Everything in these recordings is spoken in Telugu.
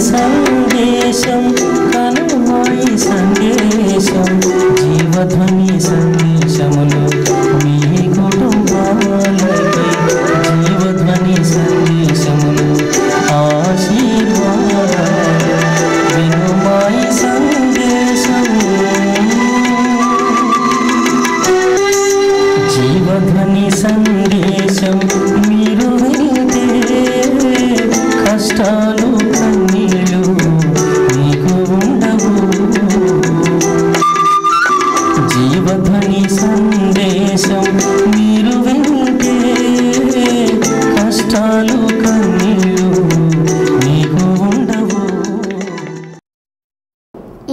సందేశం కనుమాయి సందేశం జీవధ్వని సందేశములు మీ కుటుంబాలకై జీవధ్వని సందేశములు ఆశీర్వాదాలు వినుమాయి సందేశం జీవధ్వని సందేశం మీరు వింటే కష్టాలు కన్నీళ్ళు మీకు ఉండవు జీవధ్వని సందేశం మీరు వింటే కష్టాలు కన్నీళ్ళు మీకు ఉండవు.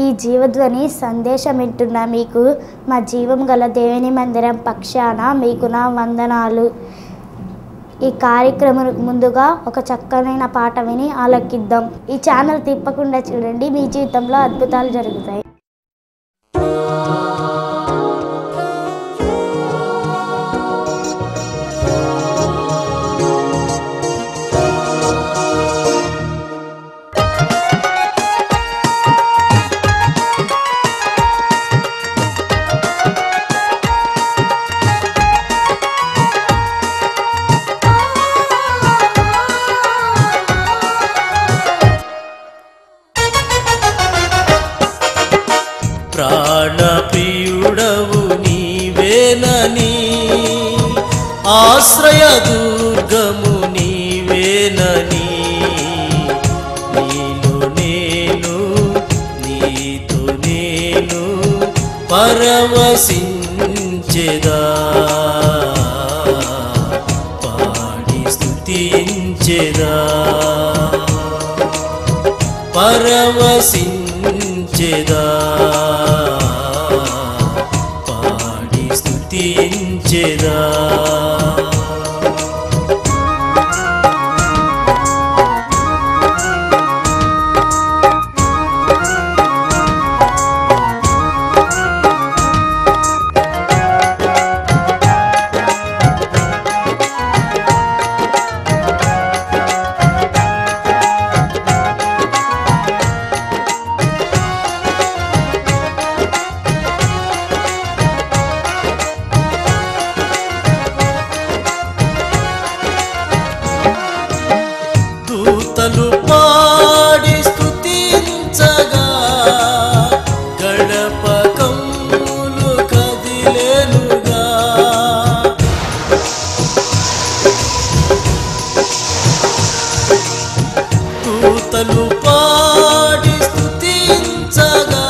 ఈ జీవధ్వని సందేశం వింటున్న మీకు మా జీవం గల దేవుని మందిరం పక్షాన మీకు నా వందనాలు. ఈ కార్యక్రమం ముందుగా ఒక చక్కనైన పాట విని ఆలకిద్దాం. ఈ ఛానల్ తిప్పకుండా చూడండి, మీ జీవితంలో అద్భుతాలు జరుగుతాయి. ప్రాణప్రియుడవు నీవేనని ఆశ్రయ దుర్గము నీవేనని నీలో నేను నీతో నేను పరవశించెదా పాడి స్తుతించెదా పరవశించెదా పాడి స్తుతించెదా దూతలు పాడి స్తుతించగా గడప కమ్ములు కదిలేనుగా దూతలు పాడి స్తుతించగా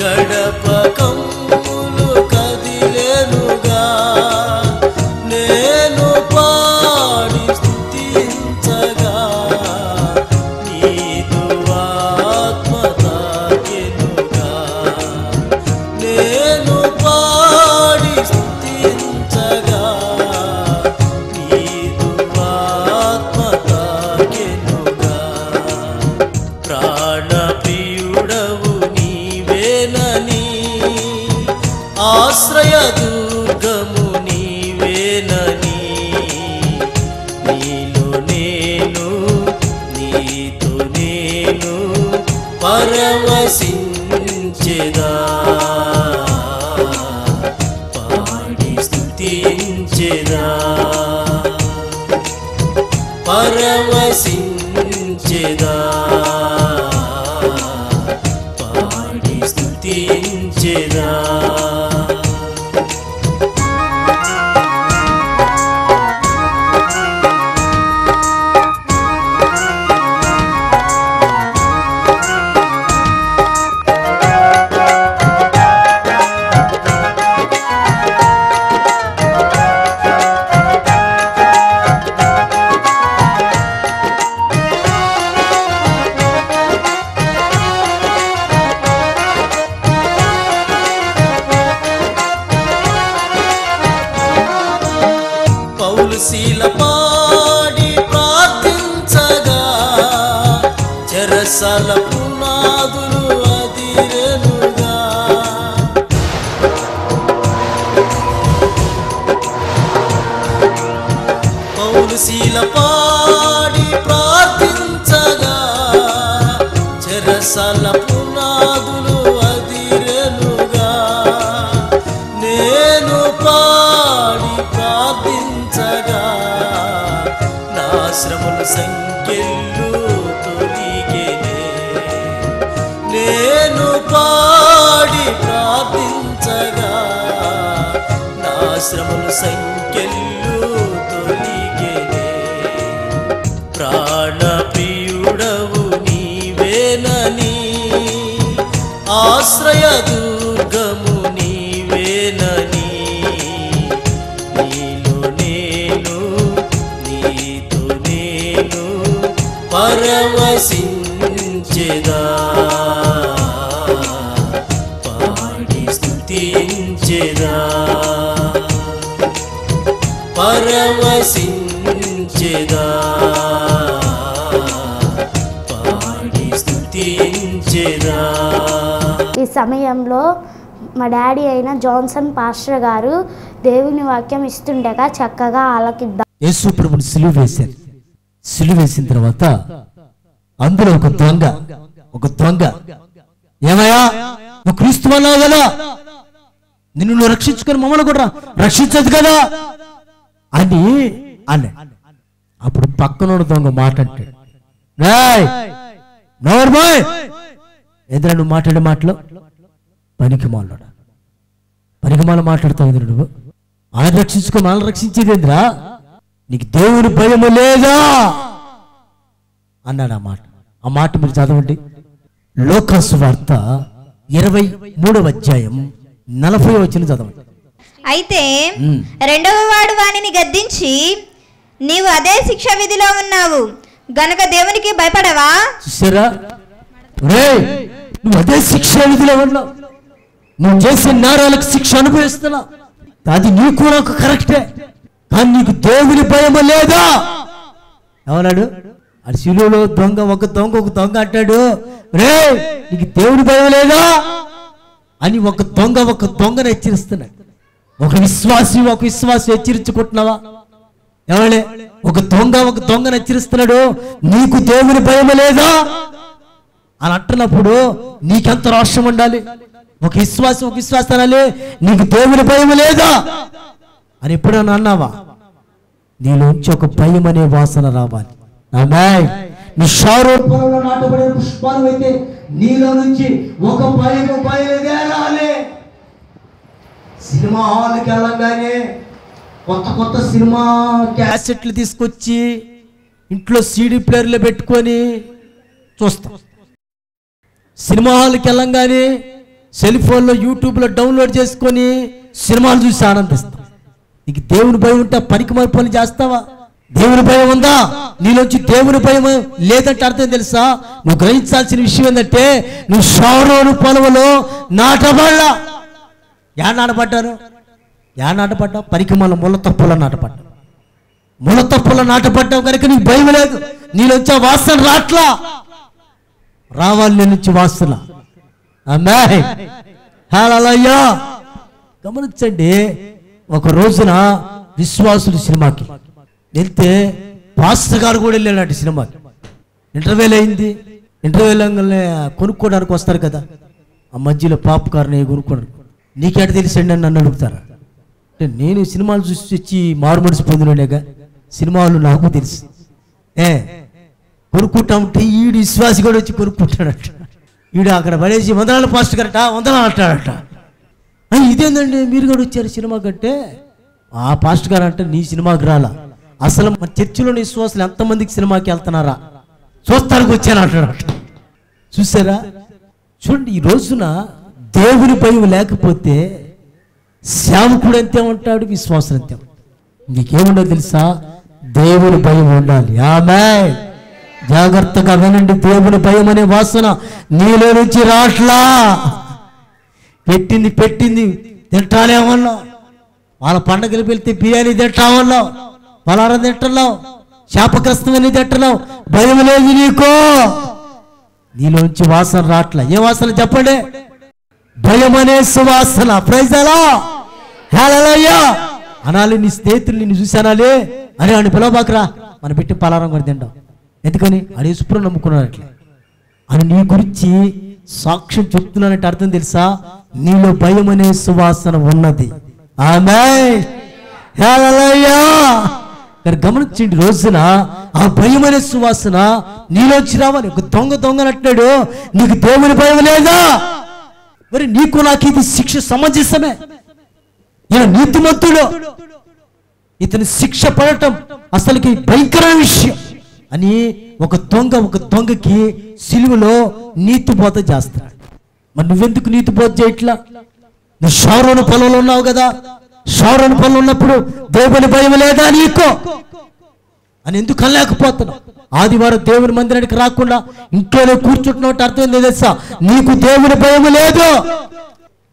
గడప కమ్ములు కదిలేనుగా నేను పాడి స్తుతించగా నీదు ఆత్మ తాకెనుగా నేను పాడి స్తుతించగా నీదు ఆత్మ తాకెనుగా ప్రాణప్రియుడవు నీవేనని ఆశ్రయ దుర్గము నీవేనని నీలో నేను నీతో నేను పరవశించెదా పాడి స్తుతించెదా పరవశించెదా పాడి స్తుతించెదా శీల పాడి ప్రార్థించగా చెరసాల పునాదులు అదిరెనుగా పౌలు శీల పాడి ప్రార్థించగా చెరసాల పునాదులు అదిరెనుగా నేను పాడి ప్రార్థించగా నా శ్రమల సంఖ్యలు తొలిగేనే నేను పాడి ప్రార్థించగా నా శ్రమల సంఖ్యలు తొలిగేనే ప్రాణ ప్రియుడవు నీవేనని ఆశ్రయ దుర్గము నీవేనని నీలో నేను నీతో నేను పరవశించెదా పాడి స్తుతించెదా పరవశించెదా పాడి స్తుతించెదా. ఈ సమయంలో మా డాడీ అయిన జాన్సన్ పాస్టర్ గారు దేవుని వాక్యం ఇస్తుండగా చక్కగా ఆలకిద్దాం. యేసు ప్రభుని సిలువ వేశారు. సిలువ వేసిన తర్వాత అందులో ఒక దొంగ ఏమయ్యా నువ్వు క్రీస్తు అన్నావు కదా, నిన్ను నువ్వు రక్షించుకొని మమ్మల్ని కూడా రక్షించదు కదా అని అన్న. అప్పుడు పక్కనోడు దొంగ మాట అంటాడు, నోర్మోయ్ ఎదురా నువ్వు మాట్లాడే మాటలు పనికిమాల మాట్లాడుతావు నువ్వు. ఆయన రక్షించుకో మనల్ని రక్షించేది ఏంద్రా, నీకు దేవుని భయము లేదా అన్నాడు. ఆ మాట మీరు చదవండి. లోకాసు వార్త 23వ అధ్యాయం 40వ వచనం చదవండి. అయితే రెండవ వాడు వానిని గద్దించి, నీవు అదే శిక్ష విధిలో ఉన్నావు గనుక దేవునికి భయపడవా? చూసారా, నువ్వు అదే శిక్ష విధిలో ఉన్నావు, నువ్వు చేసే నేరాలకు శిక్ష అనుభవిస్తున్నావు, అది నీకు నాకు కరెక్టే, కానీ నీకు దేవుని భయం లేదా ఏమన్నాడు? అది శిలువలో ఒక దొంగ అంటాడు, రే నీకు దేవుని భయం లేదా అని ఒక దొంగను హెచ్చరిస్తున్నాడు. ఒక విశ్వాసి హెచ్చరించుకుంటున్నావా? ఎవరే ఒక దొంగను హెచ్చరిస్తున్నాడు, నీకు దేవుని భయం లేదా అని అంటున్నప్పుడు నీకెంత రోషం ఉండాలి? ఒక విశ్వాస అనాలి, నీకు దేవుని భయం లేదా అని ఎప్పుడైనా అన్నావా? నీలోంచి ఒక భయం అనే వాసన రావాలి. నీ షారోపంలో నాటబడిన పుష్పాలు అయితే నీలో నుంచి ఒక భయము బయలుదేరాలి. సినిమా హాల్కి వెళ్ళగానే కొత్త సినిమా క్యాసెట్లు తీసుకొచ్చి ఇంట్లో సీడీ ప్లేయర్లో పెట్టుకొని చూస్తాం. సినిమా హాల్కి వెళ్ళంగానే సెల్ ఫోన్లో యూట్యూబ్లో డౌన్లోడ్ చేసుకొని సినిమాలు చూసి ఆనందిస్తాం. నీకు దేవుని భయం ఉంటే పనికి మరి పని చేస్తావా? దేవుని భయం ఉందా? నీలోంచి దేవుని భయం లేదంటే అర్థం తెలుసా? నువ్వు గ్రహించాల్సిన విషయం ఏంటంటే, నువ్వు షారోను పొలవలో నాటబడ్డా. నాటపడ్డావు పనికి మన ముళ్ళ తప్పులో నాటపడ్డావు కనుక నీకు భయం లేదు. నీలోంచి వాసన రావాలి నీ నుంచి వాసన. హల్లెలూయా. గమనించండి, ఒక రోజున విశ్వాసులు సినిమాకి వెళ్తే పాస్టర్ గారు కూడా వెళ్ళాడు సినిమాకి. ఇంటర్వ్యూలు అయింది. ఇంటర్వ్యూలో కొనుక్కోవడానికి వస్తారు కదా, ఆ మధ్యలో పాప్కార్న్ కొనుక్కోవడానికి. నీకేట తెలిసండి అని నన్ను అడుగుతారా? అంటే నేను సినిమాలు చూసి వచ్చి మారుమనసు పొందినగా సినిమాలు నాకు తెలుసు. కొనుక్కుంటామంటే ఈడు విశ్వాసి కూడా వచ్చి కొనుక్కుంటాడట. ఈడు అక్కడ పడేసి వందనాలు పాస్టర్ గారట, వందనాలు అంటాడట. ఇదేందండి మీరు కూడా వచ్చారు సినిమా కంటే? ఆ పాస్టర్ గారు అంటే నీ సినిమాకి రాలా, అసలు మన చర్చిలోని విశ్వాసులు ఎంతమందికి సినిమాకి వెళ్తున్నారా చూస్తానికి వచ్చాను అంటాడట. చూసారా? చూడండి, ఈ రోజున దేవుని భయం లేకపోతే సేవకుడు అంతే ఉంటాడు, విశ్వాసం అంతే. నీకేముండో తెలుసా? దేవుని భయం ఉండాలి. ఆమేన్. జాగ్రత్తగా వినండి, దేవుని భయం అనే వాసన నీలో నుంచి రాట్లా. పెట్టింది తింటానే ఉన్నావు. వాళ్ళ పండగలు వెళ్తే బిర్యానీ తింటా ఉన్నావు, పలారం తింటున్నావు, శాపగ్రస్తమని తింటున్నావు. భయం లేదు నీకు, నీలోంచి వాసన రాట్లా. ఏ వాసన చెప్పండి? భయం అనే సువాసన. ప్రైజ్ అలా హల్లెలూయా అనాలి. నీ స్నేహితులు నిన్ను చూసానాలి, అరే అని పిలవబాకరా, మనం పెట్టి పలారం కూడా తింటాం. ఎందుకని? అది సుప్రం నమ్ముకున్నాడు. అట్లా అని నీ గురించి సాక్ష్యం చెప్తున్నానంటే అర్థం తెలుసా? నీలో భయం అనే సువాసన ఉన్నది. ఆమేన్. హల్లెలూయా. గమనించండి, రోజున ఆ భయం అనే సువాసన నీలోంచి రావాలి. ఒక దొంగ అంటున్నాడు, నీకు దేవుని భయం లేదా? మరి నీకు నాకు ఇది శిక్ష సమంజసమే. ఈయన నీతిమంతుడు, ఇతని శిక్ష పడటం అసలుకి భయంకరమైన విషయం అని ఒక దొంగకి సిలువలో నీతి బోధ చేస్తాడు. మరి నువ్వెందుకు నీతి బోధ చేయట్లా? నువ్వు షారోను పొలంలో ఉన్నావు కదా, షారోను పొలంలో ఉన్నప్పుడు దేవుని భయం లేదా నీకు అని ఎందుకు అనలేకపోతున్నావు? ఆదివారం దేవుని మందిరానికి రాకుండా ఇంట్లోనే కూర్చుంటున్నట్టు అర్థం ఏందో తెలుసా? నీకు దేవుని భయం లేదు.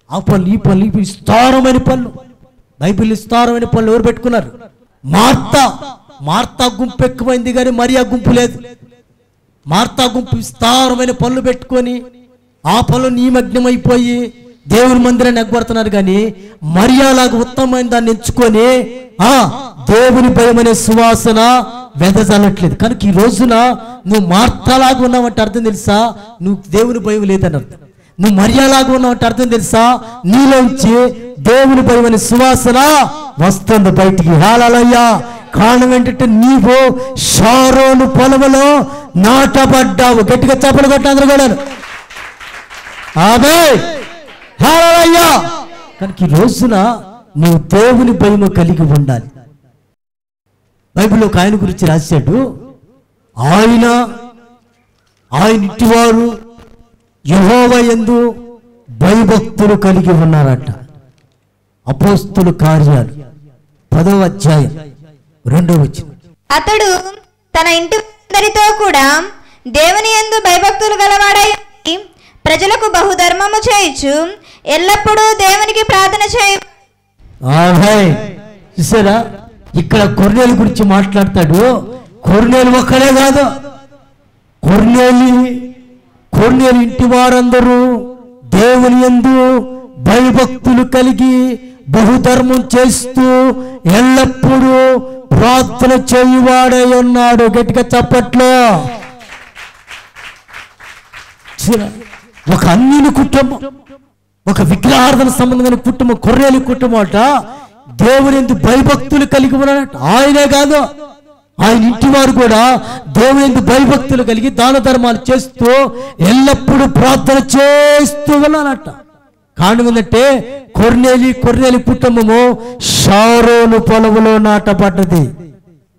ఆ పనులు ఈ పనులు విస్తారమైన పనులు, బైబిల్ విస్తారమైన పనులు ఎవరు పెట్టుకున్నారు? మార్తా గుంపు ఎక్కువైంది కానీ మరియా గుంపు లేదు. మార్తా గుంపు విస్తారమైన పనులు పెట్టుకొని ఆ పనులు నిమగ్నం అయిపోయి దేవుని మందిరాన్ని ఎగ్గొడుతున్నారు. కానీ మరియాలాగా ఉత్తమమైన దాన్ని ఎంచుకొని దేవుని భయం అనే సువాసన వెదజల్లట్లేదు. కనుక ఈ రోజున నువ్వు మార్తాలాగా ఉన్నావంటే అర్థం తెలుసా? నువ్వు దేవుని భయం లేదని అర్థం. నువ్వు మరియాలాగా ఉన్నావంటే అర్థం తెలుసా? నీలోంచి దేవుని భయం అనే సువాసన వస్తుంది బయటికి. హల్లెలూయా. కారణం ఏంటంటే నీవు షారోను పొలములో నాటబడ్డావు. గట్టిగా చప్పలు కొట్టి అందరూ కూడా ఆమేన్. హల్లెలూయా. కనుక ఈ రోజున నువ్వు దేవుని భయం కలిగి ఉండాలి. బైబిల్లో ఒక ఆయన గురించి రాశాడు, ఆయన ఇంటివారు యెహోవా యందు భయభక్తులు కలిగి ఉన్నారట. అపోస్తుల కార్యాలు 10వ అధ్యాయం 2వ వచనం. అతడు తన ఇంటి అందరితో కూడా దేవుని యందు భయభక్తులు గలవాడై ప్రజలకు బహుధర్మము చేయుచు ఎల్లప్పుడూ దేవునికి ప్రార్థన చేయు. చూసారా, ఇక్కడ కొర్నేలు గురించి మాట్లాడతాడు. కొర్నేలు ఒక్కడే కాదు, కొర్నేలు ఇంటి వారందరూ దేవుని యందు భయభక్తులు కలిగి బహుధర్మం చేస్తూ ఎల్లప్పుడూ ప్రార్థన చేయువాడై ఉన్నాడు. గట్టిగా చప్పట్లో. ఒక అన్యుని కుటుంబం, ఒక విగ్రహార్థన సంబంధమైన కుటుంబం, కొర్నేలు కుటుంబం అట దేవుని యందు భయభక్తులు కలిగి ఉన్నాడట. ఆయనే కాదు, ఆయన ఇంటి వారు కూడా దేవుని యందు భయభక్తులు కలిగి దాన ధర్మాలు చేస్తూ ఎల్లప్పుడూ ప్రార్థన చేస్తూ ఉన్నారట. కారణం ఏంటంటే కొర్నేలి కుటుంబము షారోను పొలములో నాటబడ్డది.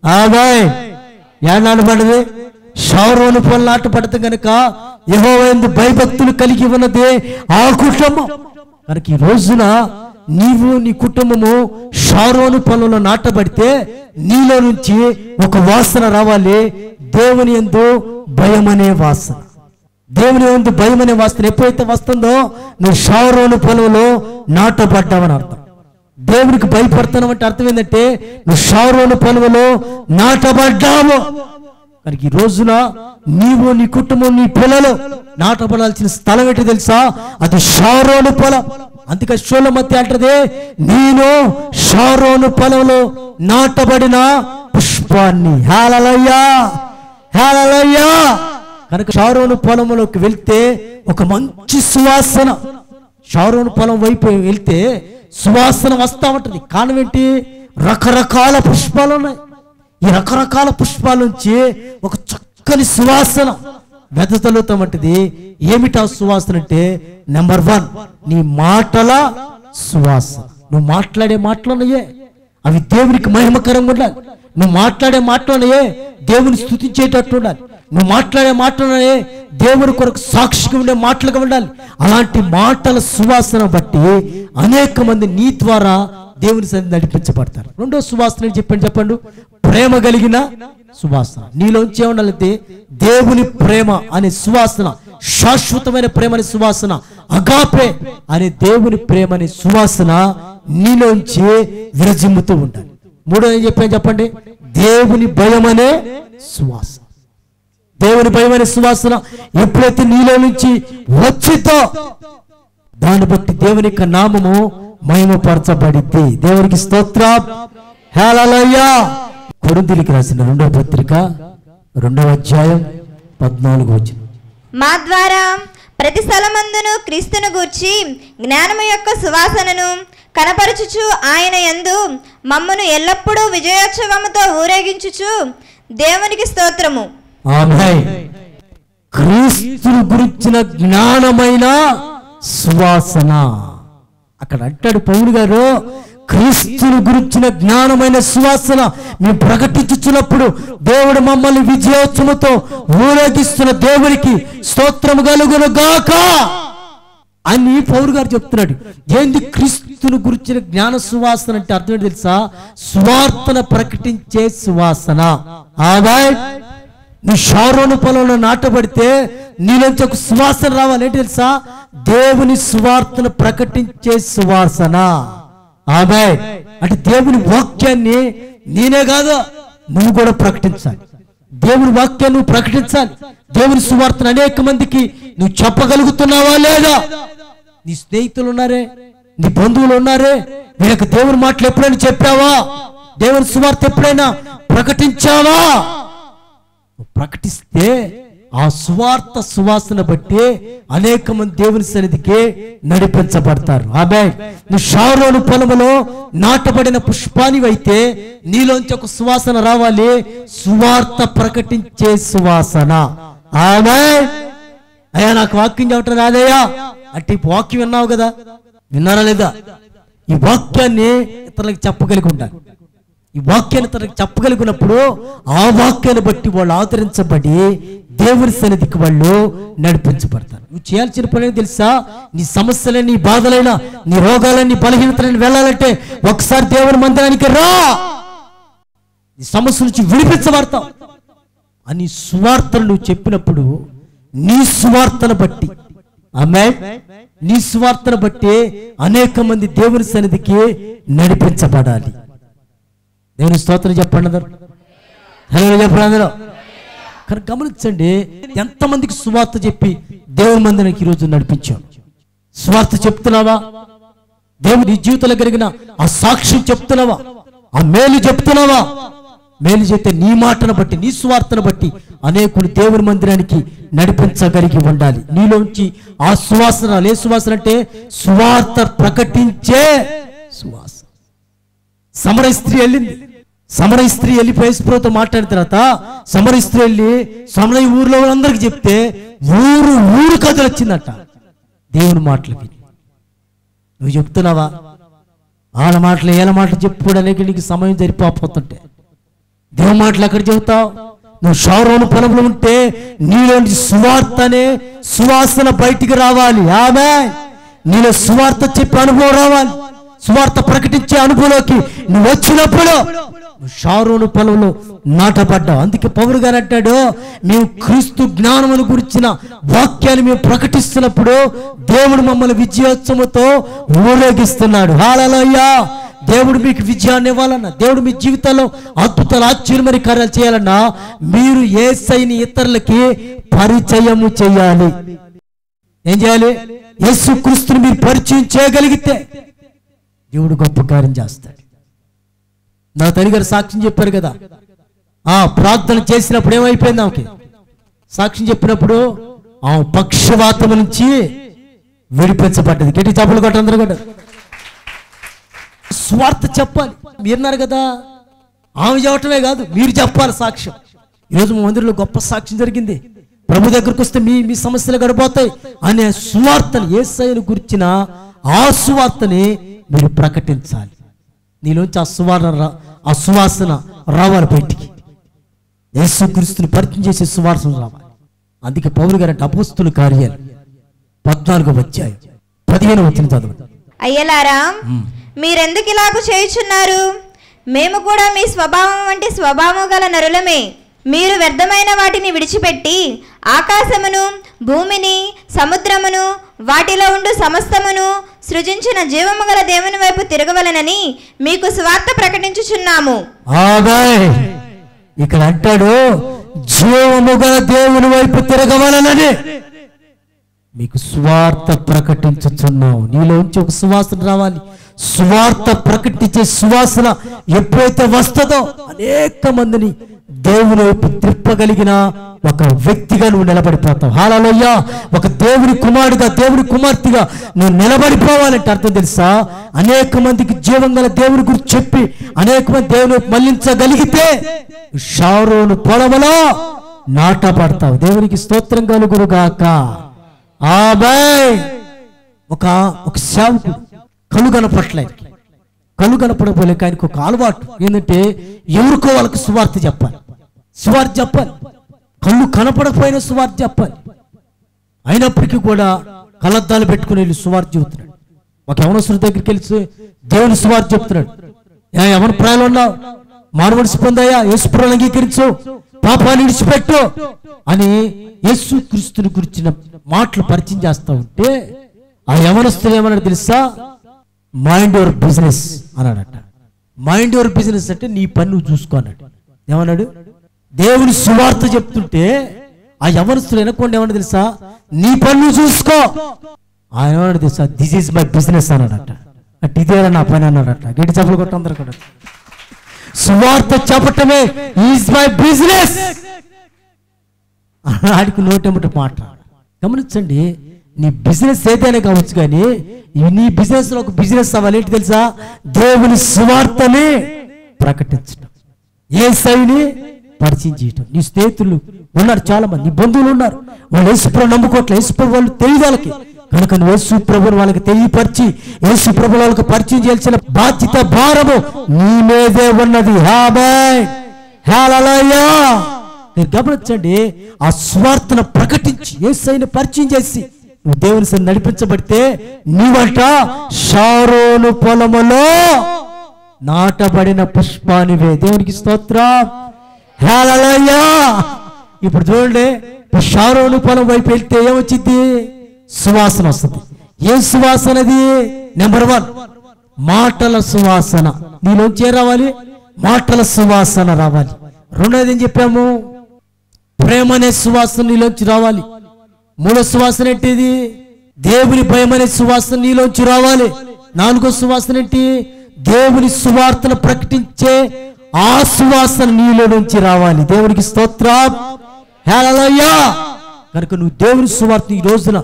ఆమేన్. నాటబడ్డది షారోను పొలం నాటబడ్డది కనుక యెహోవా యందు భయభక్తులు కలిగి ఉన్నది ఆ కుటుంబం. కనుక ఈ రోజున నీవు నీ కుటుంబము షారోను పొలంలో నాటబడితే నీలో నుంచి ఒక వాసన రావాలి. దేవుని యందు భయం అనే వాసన. దేవుని యందు భయం అనే వాసన ఎప్పుడైతే వస్తుందో నువ్వు షారోను పొలంలో నాటబడ్డావని అర్థం. దేవునికి భయపడుతున్నావు అంటే అర్థం ఏంటంటే నువ్వు షారోను పొలంలో నాటబడ్డావు. కనుక ఈ రోజున నీవు నీ కుటుంబం నీ పిల్లలు నాటబడాల్సిన స్థలం ఏంటో తెలుసా? అది షారోను పొలం. అందుకే షోల మధ్య అంటది, నేను షారోను పొలంలో నాటబడిన పుష్పాన్ని. హల్లెలూయా, హల్లెలూయా. కనుక షారోను పొలంలోకి వెళ్తే ఒక మంచి సువాసన, షారోను పొలం వైపు వెళ్తే సువాసన వస్తా ఉంటుంది. కారణం ఏంటి? రకరకాల పుష్పాలు ఉన్నాయి. ఈ రకరకాల పుష్పాల నుంచి ఒక చక్కని సువాసన వెదజల్లుతామంటది. ఏమిటా సువాసన అంటే నెంబర్ 1 నీ మాటల సువాసన. నువ్వు మాట్లాడే మాటలున్నాయే అవి దేవునికి మహిమకరంగా ఉండాలి. నువ్వు మాట్లాడే మాటలున్నాయే దేవుని స్తుతించేటట్టు ఉండాలి. నువ్వు మాట్లాడే మాటలున్నాయే దేవుని కొరకు సాక్షిగా ఉండే మాటలుగా ఉండాలి. అలాంటి మాటల సువాసన బట్టి అనేక మంది నీ ద్వారా దేవుని సన్నిధిని నడిపించబడతారు. రెండో సువాసన చెప్పండి. ప్రేమ కలిగిన సువాసన. నీలోంచి ఏమన్నాలంటే దేవుని ప్రేమ అనే సువాసన, శాశ్వతమైన ప్రేమ అనే సువాసన, అగాపే అనే దేవుని ప్రేమ అనే సువాసన నీలోంచి విరజిమ్ముతూ ఉండాలి. మూడో ఏం చెప్పండి. దేవుని భయం అనే సువాసన. దేవుని భయం అనే సువాసన ఎప్పుడైతే నీలో నుంచి వచ్చితో దాన్ని బట్టి దేవుని యొక్క నామము మహిమపరచబడిద్ది. దేవునికి స్తోత్రం. హల్లెలూయా. కొరింథీయులకు రాసిన 2వ పత్రిక 2వ అధ్యాయం 14వ వచనం. మా ద్వారా ప్రతి స్థలమందును క్రీస్తును గూర్చి జ్ఞానము యొక్క సువాసనను కనపరచుచు ఆయన యందు మమ్మను ఎల్లప్పుడూ విజయోత్సవముతో ఊరేగించుచు దేవునికి స్తోత్రము. ఆమేన్. క్రీస్తును గురించిన జ్ఞానమైన సువాసన. అక్కడ అంటాడు పౌలు గారు, క్రీస్తును గురించిన జ్ఞానమైన సువాసన మేము ప్రకటించుచున్నప్పుడు దేవుడు మమ్మల్ని విజయోత్సవంతో ఊరేగిస్తున్న దేవునికి స్తోత్రము కలుగును గాక అని పౌలు గారు చెప్తున్నాడు. ఏంది క్రీస్తును గురించిన జ్ఞాన సువాసన అంటే అర్థం ఏంటి తెలుసా? సువార్తను ప్రకటించే సువాసన. ఆమేన్. నువ్వు షారోను పొలంలో నాటబడితే నీలోంచి ఒక సువాసన రావాలి. ఏంటి తెలుసా? దేవుని సువార్తను ప్రకటించే సువాసన. ఆమేన్. అంటే దేవుని వాక్యాన్ని నేనే కాదు నువ్వు కూడా ప్రకటించాలి. దేవుని వాక్యాన్ని నువ్వు ప్రకటించాలి. దేవుని సువార్తను అనేక మందికి నువ్వు చెప్పగలుగుతున్నావా లేదా? నీ స్నేహితులు ఉన్నారే, నీ బంధువులు ఉన్నారే, వీళ్ళకి దేవుని మాటలు ఎప్పుడైనా చెప్పావా? దేవుని సువార్త ఎప్పుడైనా ప్రకటించావా? ప్రకటిస్తే ఆ సువార్త సువాసన బట్టి అనేక మంది దేవుని సన్నిధికి నడిపించబడతారు. ఆమేన్. నువ్వు షారోను పొలములో నాటబడిన పుష్పానివైతే నీలోంచి ఒక సువాసన రావాలి. సువార్త ప్రకటించే సువాసన. ఆమేన్. అయ్యా నాకు వాక్యం చెప్పటం రాదయ్యా అంటే ఈ వాక్యం విన్నావు కదా, విన్నారా లేదా? ఈ వాక్యాన్ని ఇతరులకు చెప్పగలిగి ఉండాలి. ఈ వాక్యాన్ని ఇతరులకు చెప్పగలిగినప్పుడు ఆ వాక్యాన్ని బట్టి వాళ్ళు ఆదరించబడి దేవుని సన్నిధికి వాళ్ళు నడిపించబడతారు. నువ్వు చేయాల్సిన పని ఏంటి తెలుసా? నీ సమస్యలని, నీ బాధలైనా, నీ రోగాలని, నీ బలహీనతలని వెళ్ళాలంటే ఒకసారి దేవుని మందిరానికి రా. నీ సమస్య నుంచి విడిపించబడతావు అని సువార్తను నువ్వు చెప్పినప్పుడు నీ సువార్తను బట్టి, ఆమేన్, నీ సువార్తను బట్టి అనేక మంది దేవుని సన్నిధికి నడిపించబడాలి. దేవుని స్తోత్రం చెప్పండి అందరూ. హలో చెప్పండి అందరూ. కానీ గమనించండి, ఎంతమందికి సువార్త చెప్పి దేవుని మందిరానికి ఈరోజు నడిపించాం? సువార్త చెప్తున్నావా? దేవుని జీవితంలో కలిగిన ఆ సాక్ష్యం చెప్తున్నావా? ఆ మేలు చెప్తున్నావా? మేలు చెప్తే నీ మాటను బట్టి, నీ సువార్తను బట్టి అనేకులు దేవుని మందిరానికి నడిపించగలిగి ఉండాలి. నీలోంచి ఆ సువాసన. ఏ సువాసన అంటే సువార్త ప్రకటించే సువాసన. సమరయ స్త్రీ వెళ్ళింది. సమరయ స్త్రీ వెళ్ళిపోయి యేసుప్రభుతో మాట్లాడిన తర్వాత సమరయ స్త్రీ వెళ్ళి సమరయ ఊర్లో అందరికి చెప్తే ఊరు కథలు వచ్చిందట దేవుని మాటలు విని. నువ్వు చెప్తున్నావా? వాళ్ళ మాటలు ఏళ్ళ మాటలు చెప్పుకోవడానికి నీకు సమయం సరిపోతుంటే దేవుని మాటలు ఎక్కడ చెబుతావు? నువ్వు షారోను పొలంలో ఉంటే నీలోంచి సువార్త అనే సువాసన బయటికి రావాలి. ఆమేన్. నీలో సువార్త చెప్పే అనుభవం రావాలి. సువార్త ప్రకటించే అనుభవంలోకి నువ్వు వచ్చినప్పుడు నువ్వు షారోను పొలంలో నాటబడ్డావు. అందుకే పౌలు గారు అంటాడు, మేము క్రీస్తు జ్ఞానమును గురించిన వాక్యాన్ని మేము ప్రకటిస్తున్నప్పుడు దేవుడు మమ్మల్ని విజయోత్సవంతో ఊరేగిస్తున్నాడు. హల్లెలూయా. దేవుడు మీకు విజయాన్ని ఇవ్వాలన్నా, దేవుడు మీ జీవితంలో అద్భుతాలు, ఆశ్చర్యమైన కార్యాలు చేయాలన్నా మీరు యేసయ్యని ఇతరులకి పరిచయము చేయాలి. ఏం చేయాలి? యేసుక్రీస్తుని మీరు పరిచయం చేయగలిగితే దేవుడు గొప్ప కార్యం చేస్తాడు. నా తల్లి గారు సాక్ష్యం చెప్పారు కదా, ఆ ప్రార్థన చేసినప్పుడు ఏమైపోయింది ఆమెకి? సాక్ష్యం చెప్పినప్పుడు ఆ పక్షవాతం నుంచి విడిపించబడ్డది. గట్టి చప్పలు కొట్ట అందరూ కూడా. స్వార్థ చెప్పాలి. మీరున్నారు కదా, ఆమె చెప్పటమే కాదు మీరు చెప్పాలి సాక్ష్యం. ఈరోజు మా మందిరంలో గొప్ప సాక్ష్యం జరిగింది. ప్రభు దగ్గరకు వస్తే మీ సమస్యలు గడిపోతాయి అనే సువార్తను, యేసయ్యను గురించిన ఆ సువార్తని మీరు ప్రకటించాలి. నీలోంచి ఆ సువాసన రావాలి బయటికి. యేసుక్రీస్తుని పరిచయం చేసే సువాసన రావాలి. అందుకే పౌలు గారు అంటే అపోస్తుల కార్యాలు 14వ అధ్యాయం 15వ వచనం చదవండి. అయ్యలారా, మీరెందుకు ఇలాగూ చేయుచున్నారు? మేము కూడా మీ స్వభావం వంటి స్వభావం గల నరులమే. మీరు వ్యర్థమైన వాటిని విడిచిపెట్టి ఆకాశమును, భూమిని, సముద్రమును, వాటిలో ఉండు సమస్తమును సృజించిన జీవము గల దేవుని వైపు తిరగవలనని మీకు సువార్త ప్రకటించుచున్నాము. ఆమేన్. ఇక్కడ అంటాడు, జీవము గల దేవుని వైపు తిరగవలనని మీకు సువార్త ప్రకటించుచున్నాము. నీలోంచి ఒక సువాసన రావాలి. సువార్త ప్రకటించే సువాసన ఎప్పుడైతే వస్తుందో అనేక మందిని దేవుని వైపు త్రిప్పగలిగిన ఒక వ్యక్తిగా నువ్వు నిలబడిపోతావు. హల్లెలూయా. ఒక దేవుని కుమారుడిగా, దేవుని కుమార్తెగా నువ్వు నిలబడిపోవాలంటే అర్థం తెలుసా? అనేక మందికి జీవం గల దేవుని గురించి చెప్పి అనేక మంది దేవుని వైపు మళ్లించగలిగితే షారోను పొలములో నాటపడతావు. దేవునికి స్తోత్రం కలుగును గాక. ఆమేన్. ఒక సేవకుడు కళ్ళు కనపడలేదు. కళ్ళు కనపడకపోలేక ఆయనకు ఒక అలవాటు ఏంటంటే ఎవరికో వాళ్ళకి సువార్త చెప్పాలి. కళ్ళు కనపడకపోయినా సువార్త చెప్పాలి. అయినప్పటికీ కూడా కళ్ళద్దాలు పెట్టుకుని వెళ్ళి సువార్త చెబుతున్నాడు. ఒక యవనస్తుడి దగ్గరికి వెళ్ళి దేవుని సువార్త చెప్తున్నాడు. ఎవరి ప్రాణాలు ఉన్నావు, మానవుడిసి పొందాయా, యేసు ప్రభువుని అంగీకరించు, పాపాన్ని విడిచిపెట్టు అని యేసు క్రీస్తుని గురించిన మాటలు పరిచయం చేస్తా ఉంటే ఆ యవనస్తుడు ఏమన్నాడు తెలుసా? మైండ్ యువర్ బిజినెస్ అన్నాడట. మైండ్ యువర్ బిజినెస్ అంటే నీ పని నువ్వు చూసుకో అన్నాడు. ఏమన్నాడు? దేవుని సువార్త చెప్తుంటే ఆ యవనస్తుడు వెనకుండా ఏమన్నా తెలుసా? నీ పని నువ్వు చూసుకో. ఆయన ఏమన్నాడు తెలుసా? దిస్ ఈజ్ మై బిజినెస్ అన్నాడట. అట్ ఇదేరా నా పని అన్నాడట. గట్టి చెప్పలు కొట్ట అందరు కూడా. సువార్త చెప్పటమే ఈజ్ మై బిజినెస్. ఆడికి నోటెమ్మట మాట. గమనించండి, నీ బిజినెస్ ఏదైనా కావచ్చు, కానీ నీ బిజినెస్ లో ఒక బిజినెస్ అవ్వాలి. ఏంటి తెలుసా? దేవుని సువార్తని ప్రకటించడం, యేసయ్యని పరిచయం చేయటం. నీ స్నేహితులు ఉన్నారు, చాలా మంది నీ బంధువులు ఉన్నారు, వాళ్ళు యేసుప్రభు నమ్ముకోవట్లే. యేసుప్రభు వాళ్ళు తెలియదు వాళ్ళకి, కనుక నువ్వు యేసుప్రభుని వాళ్ళకి తెలియపరిచి యేసుప్రభు వాళ్ళకి పరిచయం చేయాల్సిన బాధ్యత, భారము నీ మీదే ఉన్నది. ఆమేన్. హల్లెలూయా. మీరు గమనించండి, ఆ స్వార్థను ప్రకటించి యేసయ్యని పరిచయం చేసి నువ్వు దేవుని సన్నిధికి నడిపించబడితే నీవంట షారోను పొలములో నాటబడిన పుష్పానివే. దేవునికి స్తోత్రం. హల్లెలూయా. ఇప్పుడు చూడండి, షారోను పొలం వైపు వెళ్తే ఏమొచ్చింది? సువాసన వస్తుంది. ఏ సువాసనది? నెంబర్ 1 మాటల సువాసన నీలోంచి రావాలి. మాటల సువాసన రావాలి. రెండోది ఏం చెప్పాము? ప్రేమ అనే సువాసన నీలోంచి రావాలి. మూడో సువాసన ఏంటిది? దేవుని భయం అనే సువాసన నీలోంచి రావాలి. నాలుగో సువాసన ఏంటి? దేవుని సువార్తను ప్రకటించే ఆ సువాసన నీలో నుంచి రావాలి. దేవునికి స్తోత్రం. హల్లెలూయా. కనుక నువ్వు దేవుని సువార్త ఈ రోజున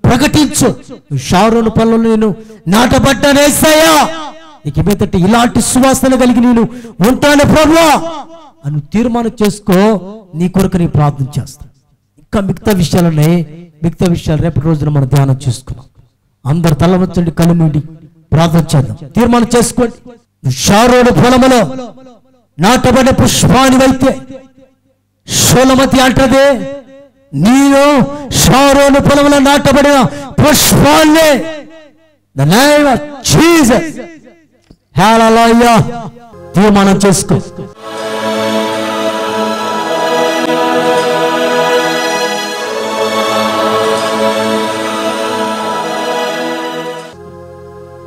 ప్రకటించు. నువ్వు షారోను పొలంలో నేను నాటబడ్డాను యేసయ్యా, ఇక మీదట ఇలాంటి సువాసన కలిగి నేను ఉంటాను ప్రభువా అని తీర్మానం చేసుకో. నీ కొరకు నీ ప్రార్థన చేస్తాను. ఇంకా మిగతా విషయాలు ఉన్నాయి. మిగతా విషయాలు రేపటి రోజున మనం ధ్యానం చేసుకున్నాం. అందరు తల వంచండి, కళ్ళు మూడి ప్రార్థన చేద్దాం. తీర్మానం చేసుకోండి. నువ్వు షారోను పొలములో నాటబడిన పుష్పానివైతే షోలమతి అంటదే నేను షారోను పొలములో నాటబడిన పుష్పాన్నే. The name of Jesus. Hallelujah. తీర్మానం చేసుకో.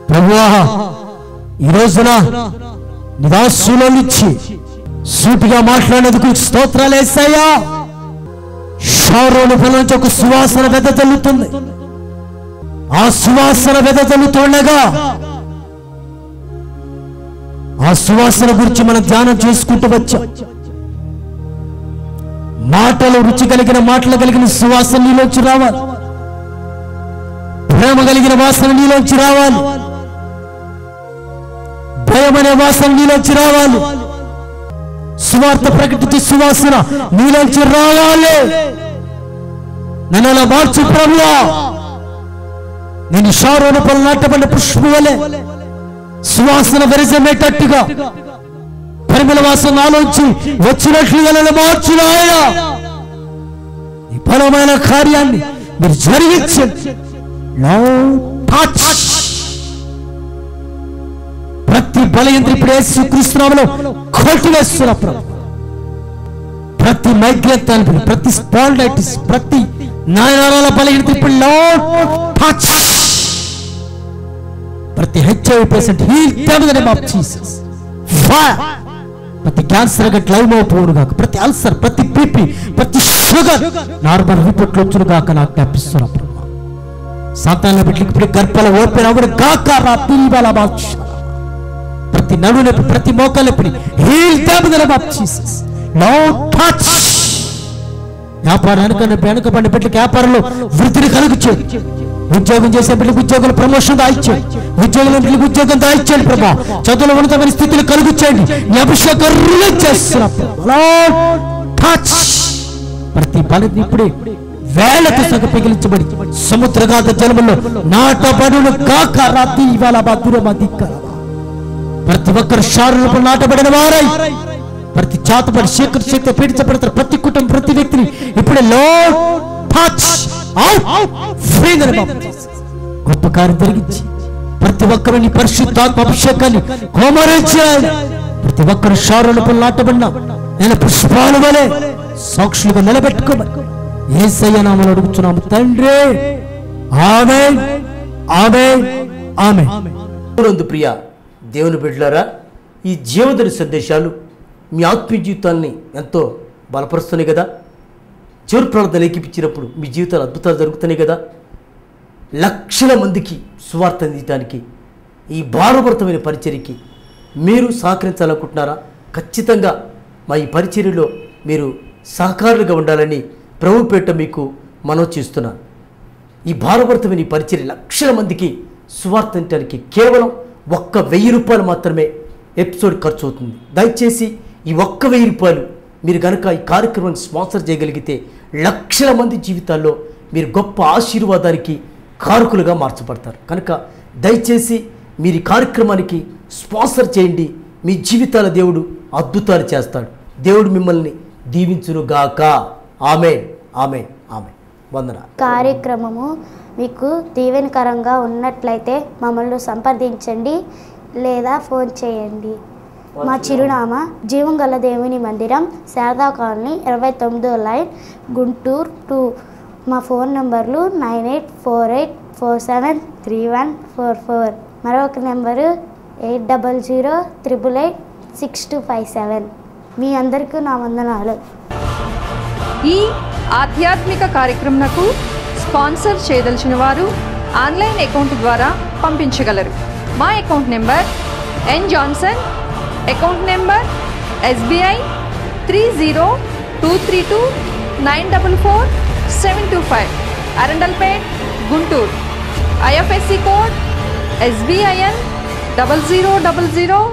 ప్రభువా, ఈ రోజున నిదాసులో నుంచి సూటిగా మాట్లాడేందుకు స్తోత్రాలు యేసయ్యా. షారోను పొలం నుంచి ఒక సువాసన వెదజల్లుతుంది. ఆ సువాసన వెదజల్లుతుండగా ఆ సువాసన గురించి మనం ధ్యానం చేసుకుంటూ వచ్చాం. మాటలు రుచి కలిగిన మాటలు కలిగిన సువాసన నీలోంచి రావాలి. ప్రేమ కలిగిన వాసన నీలోంచి రావాలి. భయం అనే వాసన నీలోంచి రావాలి. సువార్త ప్రకటించే సువాసన నీలోంచి రావాలి. నన్ను అలా మార్చు ప్రభువా. నేను షారోను పొలం నాటబడిన పుష్పం వలె సువాసన వెరజమేటట్టుగా పరిమళ వాసన నాలోంచి వచ్చినట్లుగా నన్ను మార్చు నాయనా. ఈ బలమైన కార్యాన్ని మీరు జరిగించండి. ప్రతి బలయంత్రి ఇప్పుడు యేసుక్రీస్తు నామములో కొట్టివేస్తున్నా ప్రభు. ప్రతి మైగ్రేన్ తలుపులు, ప్రతి స్పాండైటిస్, ప్రతి నరాల బలహీనత ఇప్పుడు టచ్. ప్రతి HIV patient heal them in the name of Jesus. Fire. ప్రతి క్యాన్సర్ గట్ లైవ్ అయిపోవును గాక. ప్రతి అల్సర్, ప్రతి బీపీ, ప్రతి షుగర్ నార్మల్ రిపోర్ట్లు వచ్చును గాక. నాకు జ్ఞాపిస్తున్నా ప్రభు. సాతాను బిడ్డలకు ఇప్పుడు గర్భాల ఓపెన్ అవ్వడు గాక. రాత్రిబల బాక్ష. ప్రతి నడునొప్పి, ప్రతి మోకాలు నొప్పి heal them in the name of Jesus. No touch. వ్యాపారానికి వెనుకబడిన బిడ్డలకు వ్యాపారంలో వృద్ధిని కలుగుచ్చేది. ఉద్యోగం చేసే బిడ్డలకు ఉద్యోగులు ప్రమోషన్ దాయిచ్చేది. ఉద్యోగుల బిడ్డలకు ఉద్యోగం దాయిచ్చేయండి ప్రభా. చదువులో ఉన్నతమైన స్థితిని కలుగుచ్చేయండి. నీ అభిషేకం రిలీజ్ చేస్తున్నా. ప్రతి బలిని ఇప్పుడే వేళకు సగ పిగిలించబడి సముద్రగాధ జలములో నాటబడును కాక రాత్రి ఇవాళ బాధురమా దిక్కర. ప్రతి ఒక్కరు శారీరూపం నాటబడిన వారై ప్రతి చాతపడి శక్తి పీడించబడతారు. ప్రతి కుటుంబం ప్రతి వ్యక్తిని ఇప్పుడే లార్డ్ టచ్ గొప్ప కార్యం జరిగించి ప్రతి ఒక్కరు నీ పరిశుద్ధాత్మ అభిషేకాన్ని హోమరించాలి. ప్రతి ఒక్కరు శారీరూపం నాటబడిన నేను పుష్పాల వలె సాక్షులుగా నిలబెట్టుకోమని యేసయ్య నామములో అడుగుతున్నాము తండ్రి. ఆమేన్ ఆమేన్ ఆమేన్. ప్రియ దేవుని బిడ్డలారా, ఈ జీవధని సందేశాలు మీ ఆత్మీయ జీవితాన్ని ఎంతో బలపరుస్తున్నాయి కదా. చివరి ప్రార్థన ఏకీపించినప్పుడు మీ జీవితాలు అద్భుతాలు జరుగుతున్నాయి కదా. లక్షల మందికి సువార్త అందించడానికి ఈ భారభరితమైన పరిచర్యకి మీరు సహకరించాలనుకుంటున్నారా? ఖచ్చితంగా మా ఈ పరిచర్యలో మీరు సహకారులుగా ఉండాలని ప్రభుపేట మీకు మనవి చేస్తున్నాను. ఈ భారభరితమైన ఈ పరిచర్య లక్షల మందికి సువార్త అందించడానికి కేవలం 1,000 రూపాయలు మాత్రమే ఎపిసోడ్ ఖర్చు అవుతుంది. దయచేసి ఈ 1,000 రూపాయలు మీరు కనుక ఈ కార్యక్రమాన్ని స్పాన్సర్ చేయగలిగితే లక్షల మంది జీవితాల్లో మీరు గొప్ప ఆశీర్వాదానికి కారకులుగా మార్చబడతారు. కనుక దయచేసి మీరు ఈ కార్యక్రమానికి స్పాన్సర్ చేయండి. మీ జీవితాల దేవుడు అద్భుతాలు చేస్తాడు. దేవుడు మిమ్మల్ని దీవించునుగాక. ఆమేన్ ఆమేన్ ఆమేన్. వందన. కార్యక్రమము మీకు దీవెనకరంగా ఉన్నట్లయితే మమ్మల్ని సంప్రదించండి లేదా ఫోన్ చేయండి. మా చిరునామా జీవంగల దేవుని మందిరం, శారదా కాలనీ, 29వ లైన్, గుంటూరు 2. మా ఫోన్ నంబర్లు 9848473144. మరొక నెంబరు 8008886257. మీ అందరికీ నా వందనాలు. ఈ ఆధ్యాత్మిక కార్యక్రమంకు స్పాన్సర్ చేయదలిచిన వారు ఆన్లైన్ అకౌంట్ ద్వారా పంపించగలరు. మా account number N Johnson, account number SBI 302329444725, Arundelpet, Guntur. IFSC code SBIN 00001014.